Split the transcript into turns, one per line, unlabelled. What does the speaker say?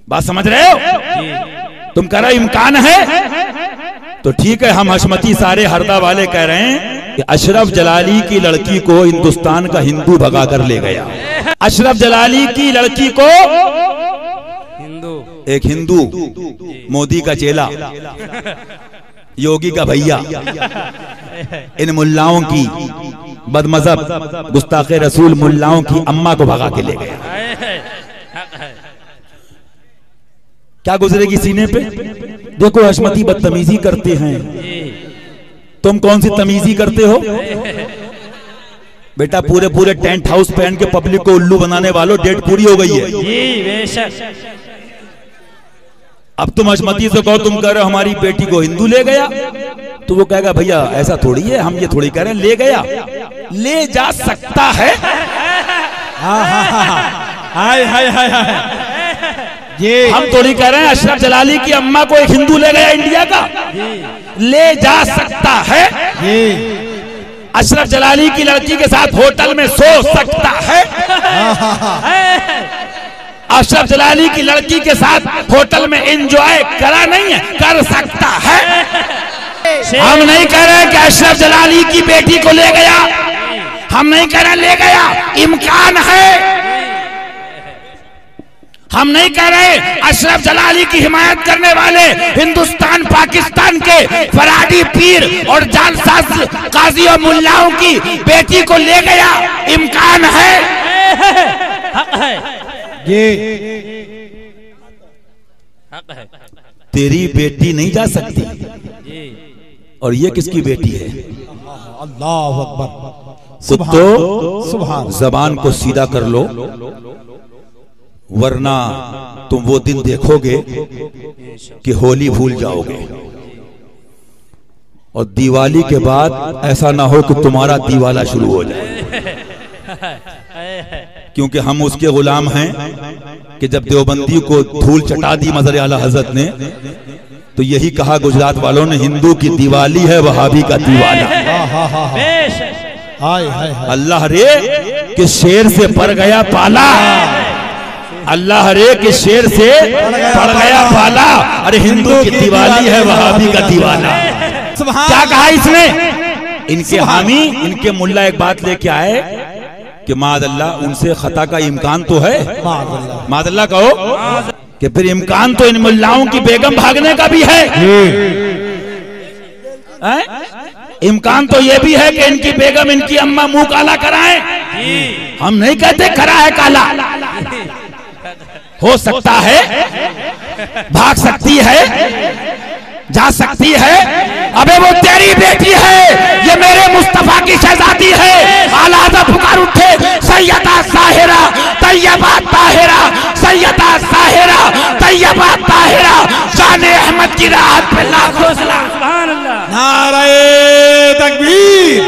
बात समझ रहे हो? तुम कह रहे हो इम्कान है, तो ठीक है। हम हशमती सारे हरदा वाले कह रहे हैं कि अशरफ जलाली की लड़की को हिंदुस्तान का हिंदू भगा कर ले गया। अशरफ जलाली की लड़की को एक हिंदू, मोदी का चेला, योगी का भैया, इन मुल्लाओं की, बदमज़हब गुस्ताखे रसूल मुल्लाओं की अम्मा को भगा के ले गया। क्या गुजरेगी सीने पे? देखो हशमती बदतमीजी करते हैं। तुम कौन सी तमीजी करते हो बेटा? पूरे पूरे टेंट हाउस पहन के पब्लिक को उल्लू बनाने वालों, डेट पूरी हो गई है। अब तुम हशमती से कहो, तुम कह रहे हो हमारी बेटी को हिंदू ले गया, तो वो कहेगा भैया ऐसा थोड़ी है, हम ये थोड़ी कह रहे हैं ले गया, ले जा सकता है।
हाय हाय हाय हाय, ये
हम थोड़ी कह रहे हैं अशरफ जलाली की अम्मा को एक हिंदू ले गया इंडिया का, ले जा सकता है। अशरफ जलाली की लड़की के साथ होटल में सो सकता है। अशरफ जलाली की लड़की के साथ होटल में एंजॉय करा नहीं है, कर सकता है। हम नहीं कह रहे कि अशरफ जलाली की बेटी को ले गया, हम नहीं कह रहे ले गया, इम्कान है। हम नहीं कह रहे अशरफ जलाली की हिमायत करने वाले हिंदुस्तान पाकिस्तान के फराडी पीर और जालसाज काजी और मुल्लाओं की बेटी को ले गया, इम्कान है।
ये
तेरी बेटी नहीं जा सकती, और ये किसकी बेटी है?
अल्लाह अकबर।
कुत्तो,
सुभान,
जबान को सीधा कर लो, वरना तुम वो दिन देखोगे कि होली भूल जाओगे, और दिवाली के बाद ऐसा ना हो कि तुम्हारा दीवाला शुरू हो जाए। क्योंकि हम उसके गुलाम हैं कि जब देवबंदी को धूल चटा दी मज़र आला हजरत ने, तो यही कहा गुजरात वालों ने, हिंदू की दिवाली है वहाबी का दीवाना। अल्लाह रे कि शेर से पर गया पाला, अल्लाह रे के शेर से पड़ गया पाला। अरे हिंदू की दिवाली है वहाबी का दीवाना। क्या कहा इसने? इनके हामी, इनके मुल्ला एक बात लेके आए कि मादअल्लाह उनसे खता का इम्कान तो है, मादअल्लाह कहो, कि फिर इम्कान तो इन मुल्लाओं की बेगम भागने का भी है। इम्कान तो ये भी है कि इनकी बेगम, इनकी अम्मा मुंह काला कराएं। हम नहीं कहते खरा है काला, हो सकता है, भाग सकती है, जा सकती है। अबे वो तेरी बेटी है, ये मेरे मुस्तफा की शहजादी है। आला पुकार उठे, सैयदा साहिरा तैयबा ताहिरा, सैयदा साहिरा तैयबा ताहिरा, शान अहमद की राहत पे लाखों सलाम।
नारे तकबीर।